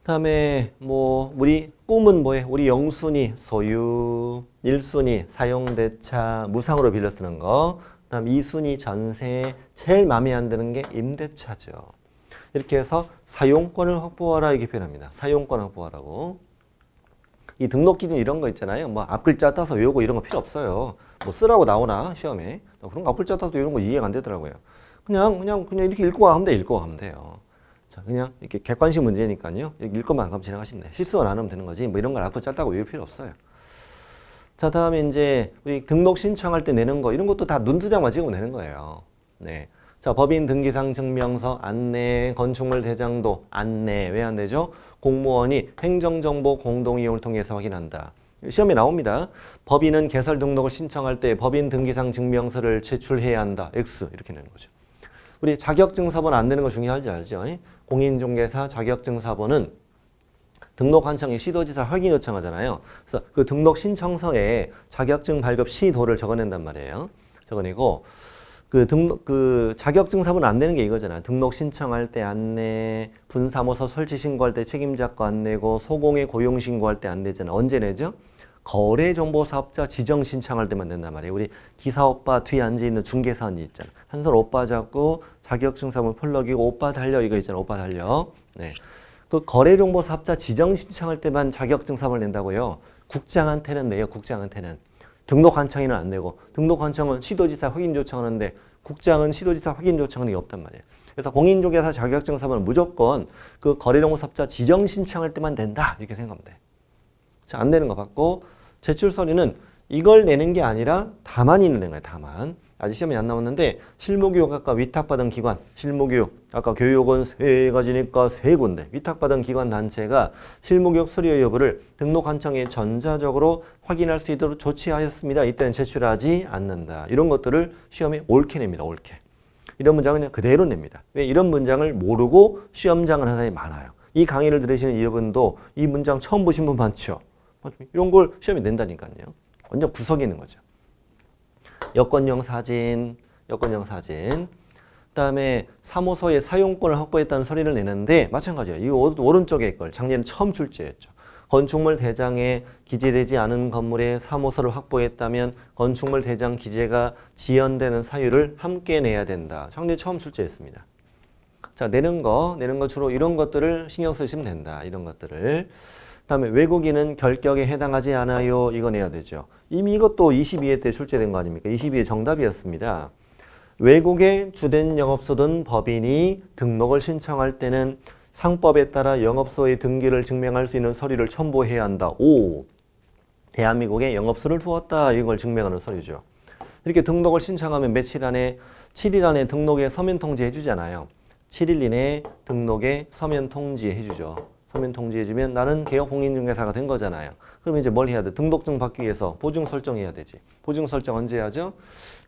다음에 우리 꿈은 뭐예요? 우리 0순위 소유, 1순위 사용대차 무상으로 빌려 쓰는 거. 다음 2순위 전세, 제일 마음에 안 드는 게 임대차죠. 이렇게 해서 사용권을 확보하라 이렇게 표현합니다. 사용권 확보하라고. 이 등록 기준 이런 거 있잖아요. 뭐 앞글자 따서 외우고 이런 거 필요 없어요. 뭐 쓰라고 나오나 시험에. 그런 거 앞글자 따서 이런 거 이해가 안 되더라고요. 그냥 이렇게 읽고 가면 돼요. 자, 그냥 이렇게 객관식 문제니까요. 읽고만 가면 지나가시면 돼요. 실수만 안 하면 되는 거지. 뭐 이런 걸 앞글 짧다고 외울 필요 없어요. 자, 다음에 이제 우리 등록 신청할 때 내는 거 이런 것도 다 눈두장만 찍으면 되는 거예요. 네. 자, 법인 등기상 증명서 안내, 건축물 대장도 안내. 왜 안 되죠? 공무원이 행정정보 공동이용을 통해서 확인한다. 시험에 나옵니다. 법인은 개설 등록을 신청할 때 법인 등기상 증명서를 제출해야 한다. X 이렇게 내는 거죠. 우리 자격증서번 안 내는 거 중요하지 알죠? 공인중개사 자격증서번은 등록 환청에 시도지사 확인 요청하잖아요. 그래서 그 등록 신청서에 자격증 발급 시도를 적어낸단 말이에요. 적어내고 그 자격증서번 안 내는 게 이거잖아요. 등록 신청할 때 안 내, 분사무소 설치 신고할 때 책임자 거 안 내고 소공의 고용 신고할 때 안 내잖아. 언제 내죠? 거래정보사업자 지정 신청할 때만 낸단 말이에요. 우리 기사 오빠 뒤에 앉아있는 중개사원이 있잖아. 한 손 오빠 잡고 자격증서번 펄럭이고 오빠 달려 이거 있잖아. 오빠 달려. 네. 그 거래정보사업자 지정 신청할 때만 자격증서번을 낸다고요. 국장한테는 내요. 국장한테는. 등록 환청에는 안 내고 등록 환청은 시도지사 확인 요청하는데 국장은 시도지사 확인 요청하는 게 없단 말이에요. 그래서 공인중개사 자격증서번은 무조건 그 거래정보사업자 지정 신청할 때만 된다 이렇게 생각하면 돼. 자, 안 내는 거 받고 제출 서류는 이걸 내는 게 아니라 다만이 내는 거예요. 다만. 아직 시험에 안 나왔는데 실무교육 아까 위탁받은 기관, 실무교육 아까 교육은 세 가지니까 세 군데 위탁받은 기관 단체가 실무교육 수료 여부를 등록 환청에 전자적으로 확인할 수 있도록 조치하였습니다. 이때는 제출하지 않는다. 이런 것들을 시험에 옳게 냅니다. 옳게. 이런 문장은 그냥 그대로 냅니다. 왜 이런 문장을 모르고 시험장을 하는 사람이 많아요. 이 강의를 들으시는 여러분도 이 문장 처음 보신 분 많죠? 이런 걸 시험에 낸다니까요. 완전 구석에 있는 거죠. 여권용 사진. 그다음에 사무소에 사용권을 확보했다는 서류를 내는데 마찬가지예요. 이 오른쪽에 걸 작년에 처음 출제했죠. 건축물 대장에 기재되지 않은 건물에 사무소를 확보했다면 건축물 대장 기재가 지연되는 사유를 함께 내야 된다. 작년에 처음 출제했습니다. 자, 내는 거 주로 이런 것들을 신경 쓰시면 된다. 이런 것들을. 그다음에 외국인은 결격에 해당하지 않아요. 이거 내야 되죠. 이미 이것도 22회 때 출제된 거 아닙니까? 22회 정답이었습니다. 외국의 주된 영업소든 법인이 등록을 신청할 때는 상법에 따라 영업소의 등기를 증명할 수 있는 서류를 첨부해야 한다. 오, 대한민국에 영업소를 두었다. 이걸 증명하는 서류죠. 이렇게 등록을 신청하면 며칠 안에 7일 안에 등록에 서면 통지해 주잖아요. 7일 이내에 등록에 서면 통지해 주죠. 서면 통지해주면 나는 개업 공인중개사가 된 거잖아요. 그럼 이제 뭘 해야 돼? 등록증 받기 위해서 보증 설정해야 되지. 보증 설정 언제 하죠?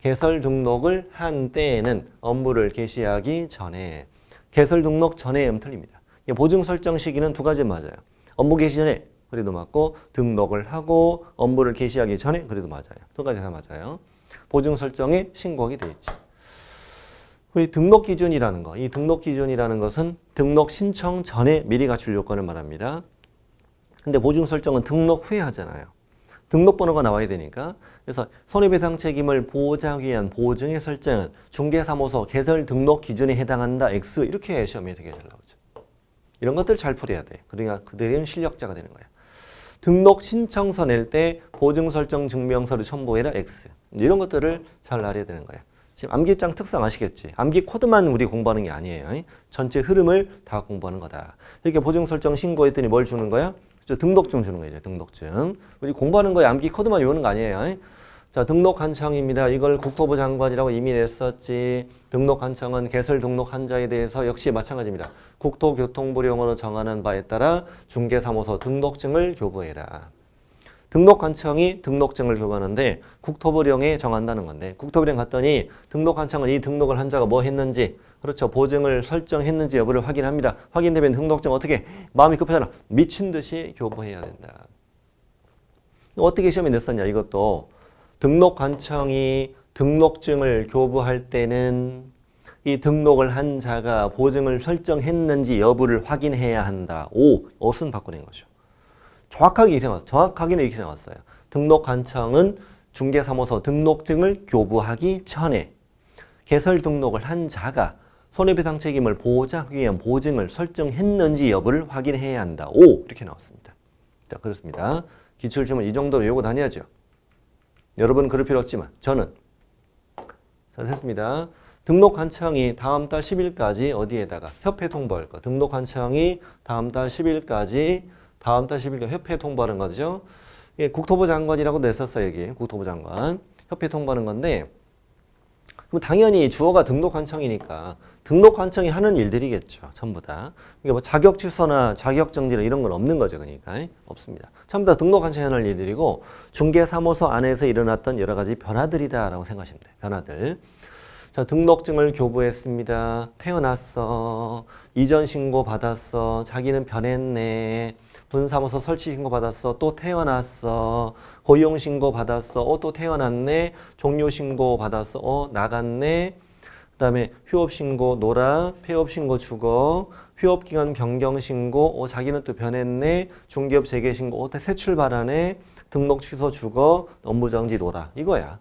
개설 등록을 한 때에는 업무를 개시하기 전에. 개설 등록 전에 틀립니다. 보증 설정 시기는 두 가지 맞아요. 업무 개시 전에 그래도 맞고 등록을 하고 업무를 개시하기 전에 그래도 맞아요. 두 가지 다 맞아요. 보증 설정에 신고하게 돼 있죠. 우리 등록 기준이라는 거, 이 등록 기준이라는 것은 등록 신청 전에 미리 갖출 요건을 말합니다. 근데 보증 설정은 등록 후에 하잖아요. 등록번호가 나와야 되니까. 그래서 손해배상 책임을 보호하기 위한 보증의 설정은 중개사무소 개설 등록 기준에 해당한다. X 이렇게 시험에 되게 잘 나오죠. 이런 것들 잘 풀어야 돼. 그러니까 그들은 실력자가 되는 거야. 등록 신청서 낼 때 보증 설정 증명서를 첨부해라. X. 이런 것들을 잘 알아야 되는 거야. 지금 암기장 특성 아시겠지? 암기 코드만 우리 공부하는 게 아니에요. 전체 흐름을 다 공부하는 거다. 이렇게 보증 설정 신고했더니 뭘 주는 거야? 등록증 주는 거예요. 등록증. 우리 공부하는 거에 암기 코드만 외우는 거 아니에요. 자, 등록 환청입니다. 이걸 국토부 장관이라고 이미 냈었지. 등록 환청은 개설 등록 한자에 대해서 역시 마찬가지입니다. 국토교통부령으로 정하는 바에 따라 중개사무소 등록증을 교부해라. 등록 환청이 등록증을 교부하는데 국토부령에 정한다는 건데 국토부령 갔더니 등록 환청은 이 등록을 한 자가 뭐 했는지 그렇죠. 보증을 설정했는지 여부를 확인합니다. 확인되면 등록증 어떻게 마음이 급하잖아. 미친 듯이 교부해야 된다. 어떻게 시험에 냈었냐 이것도 등록 환청이 등록증을 교부할 때는 이 등록을 한 자가 보증을 설정했는지 여부를 확인해야 한다. 오, 옷은 바꿔낸 거죠. 정확하게 이렇게 나왔어요. 정확하게는 이렇게 나왔어요. 등록 환청은 중개사무소 등록증을 교부하기 전에 개설 등록을 한 자가 손해배상 책임을 보호하기 위한 보증을 설정했는지 여부를 확인해야 한다. 오! 이렇게 나왔습니다. 자, 그렇습니다. 기출지문 이 정도로 외우고 다녀야죠. 여러분은 그럴 필요 없지만 저는 자, 됐습니다. 등록 환청이 다음 달 10일까지 어디에다가 협회 통보할 거. 등록 환청이 다음 달 10일까지 협회 통보하는 거죠. 예, 국토부 장관이라고 냈었어요, 여기. 국토부 장관. 협회 통보하는 건데, 그럼 당연히 주어가 등록관청이니까 등록관청이 하는 일들이겠죠. 전부 다. 이게 뭐 자격 취소나 자격 정지나 이런 건 없는 거죠. 그러니까 없습니다. 전부 다 등록관청이 하는 일들이고 중개사무소 안에서 일어났던 여러 가지 변화들이다라고 생각하시면 돼요. 변화들. 자, 등록증을 교부했습니다. 태어났어. 이전 신고 받았어. 자기는 변했네. 분사무소 설치 신고 받았어. 또 태어났어. 고용 신고 받았어. 또 태어났네. 종료 신고 받았어. 나갔네. 그다음에 휴업 신고 놀아. 폐업 신고 죽어. 휴업 기간 변경 신고. 자기는 또 변했네. 중개업 재개 신고. 새 출발하네. 등록 취소 죽어. 업무 정지 놀아. 이거야.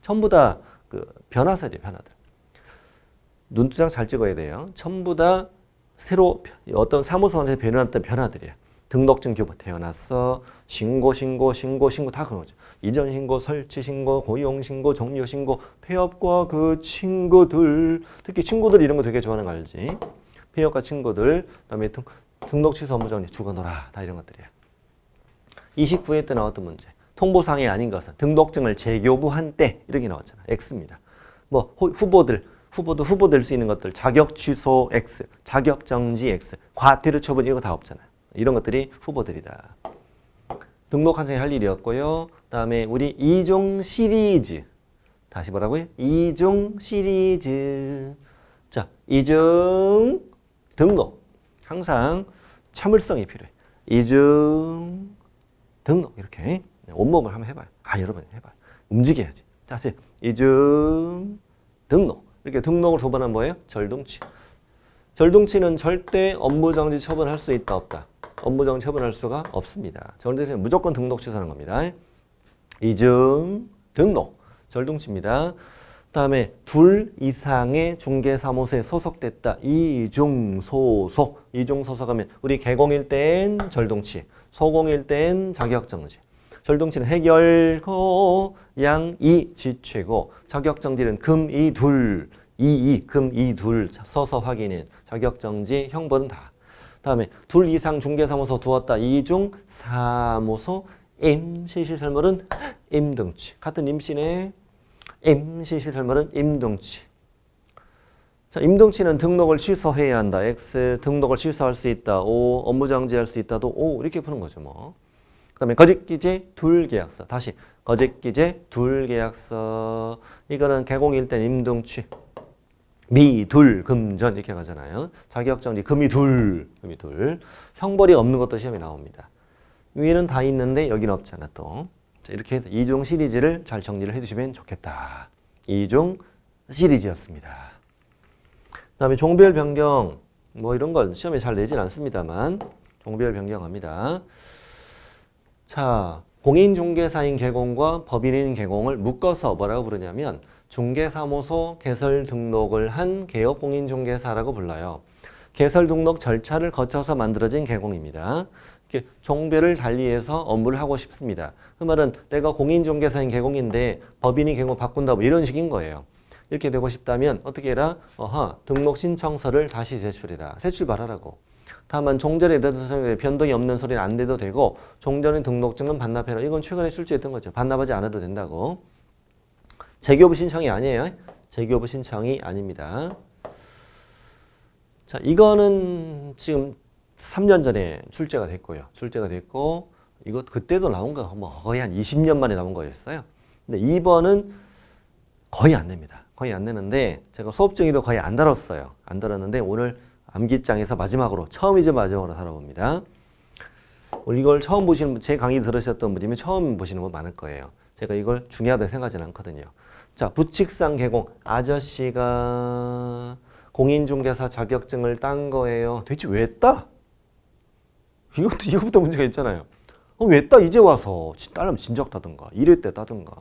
전부 다 그 변화설이에요. 변화들. 눈두장 잘 찍어야 돼요. 전부 다 새로 어떤 사무소 안에서 변화했던 변화들이에요. 등록증 교부 태어났어. 신고 다 그런 거죠. 이전 신고, 설치 신고, 고용 신고, 종료 신고, 폐업과 그 친구들, 특히 친구들 이런 거 되게 좋아하는 거 알지? 폐업과 친구들, 그다음에 등록 취소 업무 정리 죽어놓라. 다 이런 것들이에요. 29회 때 나왔던 문제. 통보사항이 아닌 것은 등록증을 재교부한 때 이렇게 나왔잖아. X입니다. 뭐 후보도 후보 될 수 있는 것들 자격 취소 X, 자격 정지 X, 과태료 처분 이런 거 다 없잖아요. 이런 것들이 후보들이다. 등록관청이 할 일이었고요. 그다음에 우리 이중 시리즈 다시 뭐라고요? 이중 시리즈. 자, 이중 등록 항상 참을성이 필요해. 이중 등록 이렇게 온몸을 한번 해봐요. 여러분 해봐요. 움직여야지. 다시 이중 등록. 이렇게 등록을 두 번 하면 뭐예요? 절동치. 절동치는 절대 업무정지 처분할 수 있다 없다. 업무정지 처분할 수가 없습니다. 절동치는 무조건 등록 취소하는 겁니다. 이중 등록. 절동치입니다. 그다음에 둘 이상의 중개사무소에 소속됐다. 이중소속. 이중소속하면 우리 개공일 땐 절동치, 소공일 땐 자격정지. 절동치는 해결고 양이 지최고 자격정지는 금이 둘 금이 둘 서서 확인인 자격정지 형벌은 다. 다음에 둘 이상 중개사무소 두었다. 이중 사무소 임시시설물은 임등치. 같은 임시네. 임시시설물은 임등치. 자, 임등치는 등록을 취소해야 한다. X 등록을 취소할 수 있다. O 업무정지할 수 있다도 O 이렇게 푸는 거죠 뭐. 그다음에 거짓기재 둘계약서. 다시 거짓기재 둘계약서. 이거는 개공일 땐 임등취. 미둘 금전 이렇게 가잖아요. 자격정지 금이 둘. 형벌이 없는 것도 시험에 나옵니다. 위에는 다 있는데 여기는 없잖아 또. 자, 이렇게 해서 이중 시리즈를 잘 정리를 해두시면 좋겠다. 이중 시리즈였습니다. 그다음에 종별 변경 뭐 이런 건 시험에 잘 내진 않습니다만 종별 변경합니다. 자, 공인중개사인 개공과 법인인 개공을 묶어서 뭐라고 부르냐면 중개사무소 개설 등록을 한 개업 공인중개사라고 불러요. 개설 등록 절차를 거쳐서 만들어진 개공입니다. 이렇게 종별을 달리해서 업무를 하고 싶습니다. 그 말은 내가 공인중개사인 개공인데 법인이 개공 바꾼다 뭐 이런 식인 거예요. 이렇게 되고 싶다면 어떻게 해라? 등록 신청서를 다시 제출해라. 새 출발하라고. 다만 종전에 대해서 변동이 없는 소리는 안 돼도 되고 종전의 등록증은 반납해라. 이건 최근에 출제했던 거죠. 반납하지 않아도 된다고. 재교부 신청이 아니에요. 재교부 신청이 아닙니다. 자, 이거는 지금 3년 전에 출제가 됐고요. 출제가 됐고 이거 그때도 나온 거 뭐 거의 한 20년 만에 나온 거였어요. 근데 2번은 거의 안 냅니다. 거의 안 내는데 제가 수업 중에도 거의 안 다뤘어요. 안 다뤘는데 오늘 암기장에서 마지막으로 처음이자 마지막으로 다뤄봅니다. 이걸 처음 보시는 제 강의 들으셨던 분이면 처음 보시는 분 많을 거예요. 제가 이걸 중요하다고 생각하지는 않거든요. 자, 부칙상 개공. 아저씨가 공인중개사 자격증을 딴 거예요. 대체 왜 따? 이거부터 문제가 있잖아요. 왜 따? 이제 와서 따려면 진작 따든가 1회 때 따든가.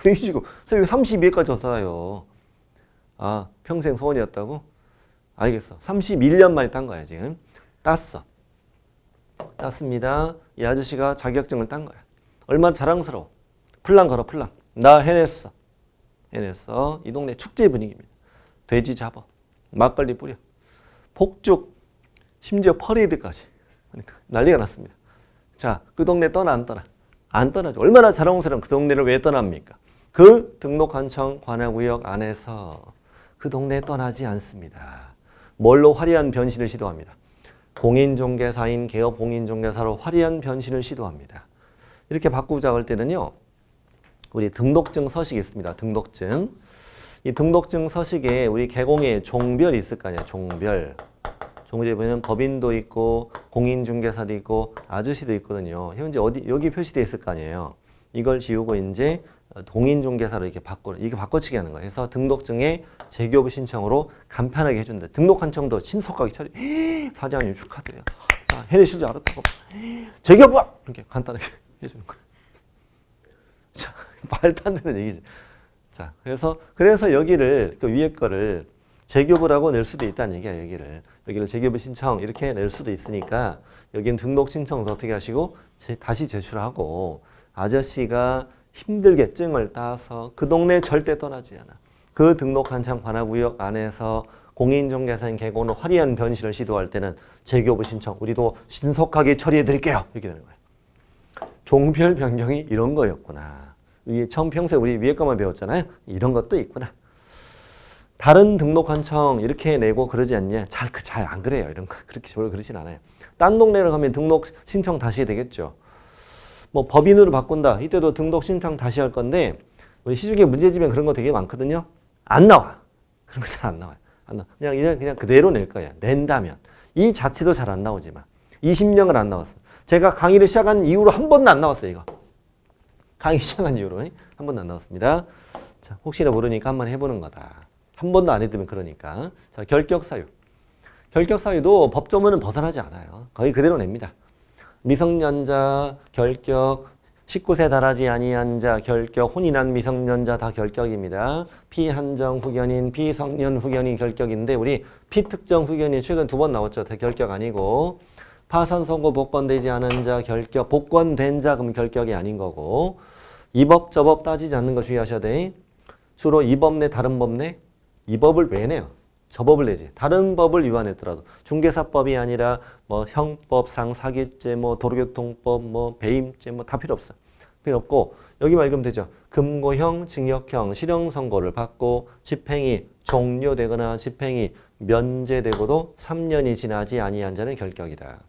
왜 지금 32회까지 따요? 평생 소원이었다고? 알겠어. 31년 만에 딴 거야 지금. 땄어. 땄습니다. 이 아저씨가 자격증을 딴 거야. 얼마나 자랑스러워. 플랑 걸어 플랑. 나 해냈어. 해냈어. 이 동네 축제 분위기입니다. 돼지 잡아. 막걸리 뿌려. 폭죽. 심지어 퍼레이드까지. 난리가 났습니다. 자, 그 동네 떠나 안 떠나? 안 떠나죠. 얼마나 자랑스러운 그 동네를 왜 떠납니까? 그 등록한청 관할구역 안에서 그 동네에 떠나지 않습니다. 뭘로 화려한 변신을 시도합니다. 공인중개사인 개업 공인중개사로 화려한 변신을 시도합니다. 이렇게 바꾸자 할 때는요. 우리 등록증 서식이 있습니다. 등록증. 이 등록증 서식에 우리 개공에 종별이 있을 거 아니에요. 종별. 종별에 보면 법인도 있고 공인중개사도 있고 아저씨도 있거든요. 현재 어디 여기 표시되어 있을 거 아니에요. 이걸 지우고 이제 공인중개사로 이렇게 이게 바꿔치기 하는 거예요. 그래서 등록증에 재교부 신청으로 간편하게 해준다. 등록한청도 신속하게 처리. 사장님 축하드려요. 해내실 줄 알았다고. 재교부! 이렇게 간단하게 해주는 거예요. 자, 말도 안 되는 얘기죠. 자, 그래서 여기를, 그 위에 거를 재교부라고 낼 수도 있다는 얘기야, 여기를 재교부 신청 이렇게 낼 수도 있으니까 여기는 등록 신청서 어떻게 하시고 다시 제출하고 아저씨가 힘들게 증을 따서 그 동네 절대 떠나지 않아. 그 등록한창 관할구역 안에서 공인중개사인 개공으로 화려한 변신을 시도할 때는 재교부 신청 우리도 신속하게 처리해 드릴게요. 이렇게 되는 거예요. 종별 변경이 이런 거였구나. 처음 평소에 우리 위에 것만 배웠잖아요. 이런 것도 있구나. 다른 등록한청 이렇게 내고 그러지 않냐? 잘 안 그래요. 이런 거 그렇게 별로 그러진 않아요. 딴 동네로 가면 등록 신청 다시 해야 되겠죠. 뭐 법인으로 바꾼다. 이때도 등록 신청 다시 할 건데 우리 시중에 문제집에 그런 거 되게 많거든요. 안 나와. 그런 거 잘 안 나와요. 안 나와. 그냥 그대로 낼 거야. 낸다면. 이 자체도 잘 안 나오지만 20년을 안 나왔어. 제가 강의를 시작한 이후로 한 번도 안 나왔어요. 이거. 강의 시작한 이후로 한 번도 안 나왔습니다. 자, 혹시나 모르니까 한번 해보는 거다. 한 번도 안 해두면 그러니까. 자, 결격사유. 결격사유도 법조문은 벗어나지 않아요. 거의 그대로 냅니다. 미성년자 결격, 19세 달하지 아니한 자 결격, 혼인한 미성년자 다 결격입니다. 피한정 후견인, 피성년 후견인 결격인데 우리 피특정 후견인 최근 2번 나왔죠. 다 결격 아니고 파산 선고 복권되지 않은 자 결격, 복권된 자 그럼 결격이 아닌 거고 이법 저법 따지지 않는 거 주의하셔야 돼. 주로 이법 내 다른 법 내 이 법을 왜 내요? 저 법을 내지. 다른 법을 위반했더라도 중개사법이 아니라 뭐 형법상 사기죄, 뭐 도로교통법, 뭐 배임죄 뭐 다 필요 없어. 필요 없고 여기만 읽으면 되죠. 금고형, 징역형, 실형 선고를 받고 집행이 종료되거나 집행이 면제되고도 3년이 지나지 아니한 자는 결격이다.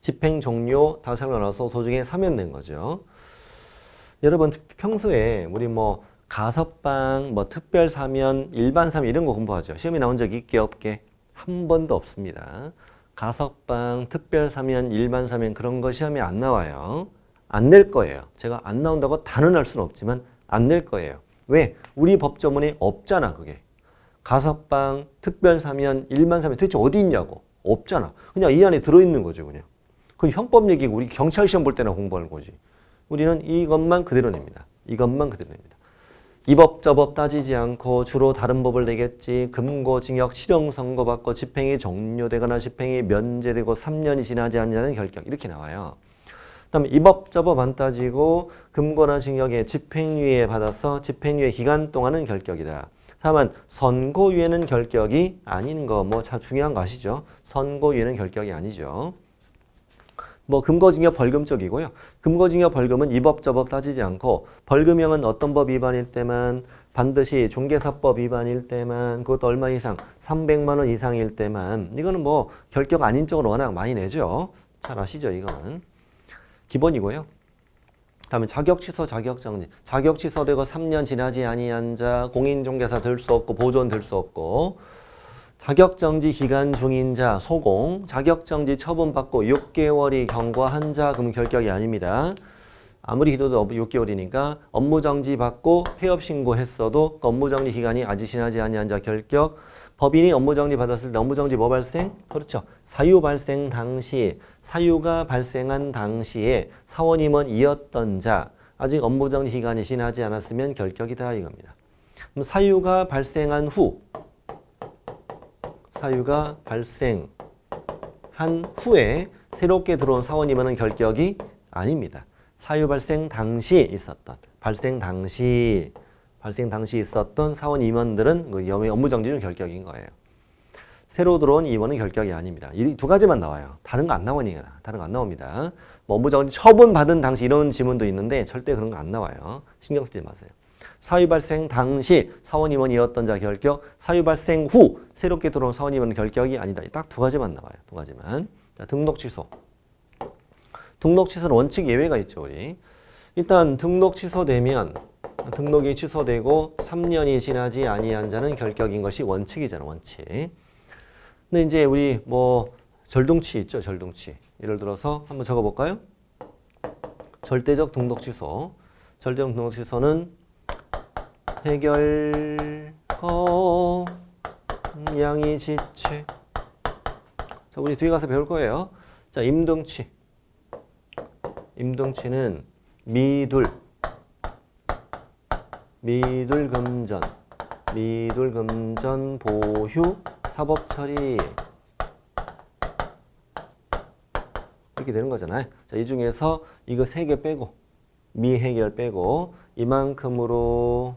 집행 종료 다 설명나서 도중에 사면된 거죠. 여러분 평소에 우리 뭐 가석방, 뭐 특별 사면, 일반 사면 이런 거 공부하죠. 시험에 나온 적 있게 없게? 한 번도 없습니다. 가석방, 특별 사면, 일반 사면 그런 거 시험에 안 나와요. 안 낼 거예요. 제가 안 나온다고 단언할 수는 없지만 안 낼 거예요. 왜? 우리 법조문에 없잖아, 그게. 가석방, 특별 사면, 일반 사면 도대체 어디 있냐고. 없잖아. 그냥 이 안에 들어있는 거죠, 그냥. 그 형법 얘기고 우리 경찰 시험 볼 때나 공부하는 거지. 우리는 이것만 그대로 냅니다. 이것만 그대로 냅니다. 이법 저법 따지지 않고 주로 다른 법을 내겠지. 금고, 징역, 실형 선고받고 집행이 종료되거나 집행이 면제되고 3년이 지나지 않는 결격 이렇게 나와요. 그다음에 이법 저법 안 따지고 금고나 징역에 집행유예 받아서 집행유예 기간 동안은 결격이다. 다만 선고유예는 결격이 아닌 거 뭐 중요한 거 아시죠? 선고유예는 결격이 아니죠. 뭐 금고징역 벌금 쪽이고요. 금고징역 벌금은 이법 저법 따지지 않고 벌금형은 어떤 법 위반일 때만 반드시 중개사법 위반일 때만 그것도 얼마 이상 300만 원 이상일 때만 이거는 뭐 결격 아닌 쪽으로 워낙 많이 내죠. 잘 아시죠 이거는. 기본이고요. 다음에 자격 취소 자격 정지. 자격 취소되고 3년 지나지 아니한 자 공인중개사 될 수 없고 보존 될 수 없고 자격정지 기간 중인 자, 소공, 자격정지 처분받고 6개월이 경과한 자, 그럼 결격이 아닙니다. 아무리 기도도 6개월이니까 업무정지 받고 폐업신고했어도 업무정지 기간이 아직 지나지 아니한 자 결격, 법인이 업무정지 받았을 때 업무정지 뭐 발생? 그렇죠. 사유 발생 당시, 사유가 발생한 당시에 사원임원이었던 자, 아직 업무정지 기간이 지나지 않았으면 결격이다 이겁니다. 그럼 사유가 발생한 후, 사유가 발생한 후에 새롭게 들어온 사원임원은 결격이 아닙니다. 사유 발생 당시 있었던, 발생 당시 있었던 사원임원들은 업무정지는 결격인 거예요. 새로 들어온 임원은 결격이 아닙니다. 이 두 가지만 나와요. 다른 거 안 나오니까. 다른 거 안 나옵니다. 뭐 무조건 처분받은 당시 이런 지문도 있는데 절대 그런 거 안 나와요. 신경 쓰지 마세요. 사유 발생 당시 사원 임원이었던 자 결격, 사유 발생 후 새롭게 들어온 사원 임원은 결격이 아니다. 딱 두 가지만 나와요. 두 가지만. 자, 등록 취소. 등록 취소는 원칙 예외가 있죠, 우리. 일단 등록 취소되면 등록이 취소되고 3년이 지나지 아니한 자는 결격인 것이 원칙이잖아, 원칙. 근데 이제 우리 뭐 절동치 있죠, 절동치. 예를 들어서 한번 적어볼까요? 절대적 등록 취소. 절대적 등록 취소는 해결거 양이지체. 자, 우리 뒤에 가서 배울 거예요. 자, 임등치. 임등치는 미둘금전, 보휴, 사법처리 이렇게 되는 거잖아요. 자, 이 중에서 이거 3개 빼고 미해결 빼고 이만큼으로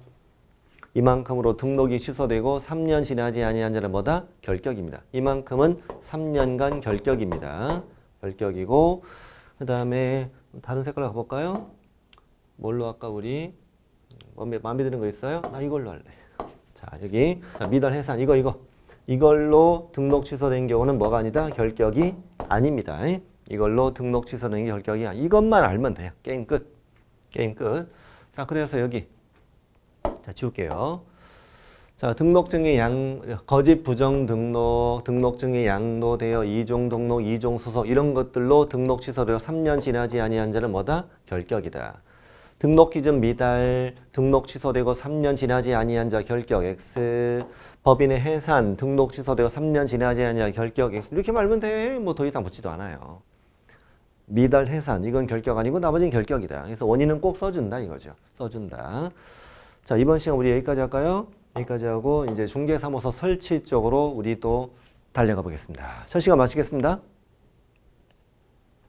등록이 취소되고 3년 지나지 아니한 자는 뭐다? 결격입니다. 이만큼은 3년간 결격입니다. 결격이고 그 다음에 다른 색깔로 가볼까요? 뭘로 할까 우리? 마음에 드는 거 있어요? 나 이걸로 할래. 자, 여기 자, 미달 해산 이걸로 등록 취소된 경우는 뭐가 아니다? 결격이 아닙니다. 이걸로 등록 취소된 게 결격이 아니. 이것만 알면 돼요. 게임 끝. 게임 끝. 자, 그래서 여기 자, 지울게요. 자, 등록증의 거짓 부정 등록, 등록증의 양도되어 이종 등록, 이종 수속 이런 것들로 등록 취소되어 3년 지나지 아니한 자는 뭐다? 결격이다. 등록 기준 미달, 등록 취소되고 3년 지나지 아니한 자 결격 X, 법인의 해산, 등록 취소되고 3년 지나지 아니한 자 결격 X 이렇게 말면 돼. 뭐 더 이상 붙지도 않아요. 미달 해산 이건 결격 아니고 나머지는 결격이다. 그래서 원인은 꼭 써준다 이거죠. 써준다. 자, 이번 시간 우리 여기까지 할까요? 여기까지 하고 이제 중개사무소 설치 쪽으로 우리 또 달려가 보겠습니다. 첫 시간 마치겠습니다.